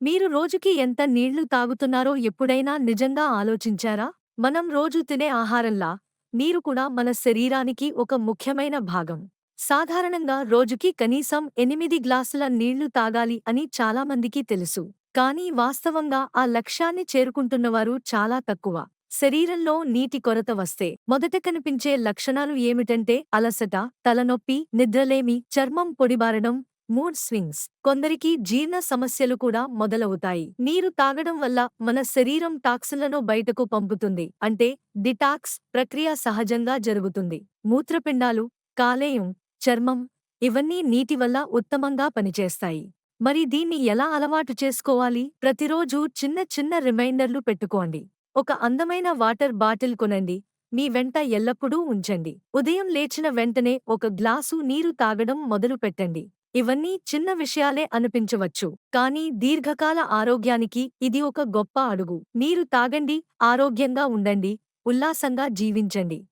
మీరు రోజుకి ఎంత నీళ్లు తాగుతున్నారో ఎప్పుడైనా నిజంగా ఆలోచించారా? మనం రోజు తినే ఆహారంలా నీరు కూడా మన శరీరానికి ఒక ముఖ్యమైన భాగం. సాధారణంగా రోజుకి కనీసం 8 గ్లాసుల నీళ్లు తాగాలి అని చాలామందికి తెలుసు. కానీ వాస్తవంగా ఆ లక్ష్యాన్ని చేరుకుంటున్నవారు చాలా తక్కువ. శరీరంలో నీటి కొరత వస్తే మొదట కనిపించే లక్షణాలు ఏమిటంటే అలసట, తలనొప్పి, నిద్రలేమి, చర్మం పొడిబారడం, మూడ్ స్వింగ్స్. కొందరికి జీర్ణ సమస్యలు కూడా మొదలవుతాయి. నీరు తాగడం వల్ల మన శరీరం టాక్సిన్లను బయటకు పంపుతుంది. అంటే డిటాక్స్ ప్రక్రియ సహజంగా జరుగుతుంది. మూత్రపిండాలు, కాలేయం, చర్మం ఇవన్నీ నీటి వల్ల ఉత్తమంగా పనిచేస్తాయి. మరి దీన్ని ఎలా అలవాటు చేసుకోవాలి? ప్రతిరోజు చిన్న చిన్న రిమైండర్లు పెట్టుకోండి. ఒక అందమైన వాటర్ బాటిల్ కొనండి. మీ వెంట ఎల్లప్పుడూ ఉంచండి. ఉదయం లేచిన వెంటనే ఒక గ్లాసు నీరు తాగడం మొదలు పెట్టండి. ఇవన్నీ చిన్న విషయాలే అనిపించవచ్చు, కానీ దీర్ఘకాల ఆరోగ్యానికి ఇది ఒక గొప్ప అడుగు. నీరు తాగండి, ఆరోగ్యంగా ఉండండి, ఉల్లాసంగా జీవించండి.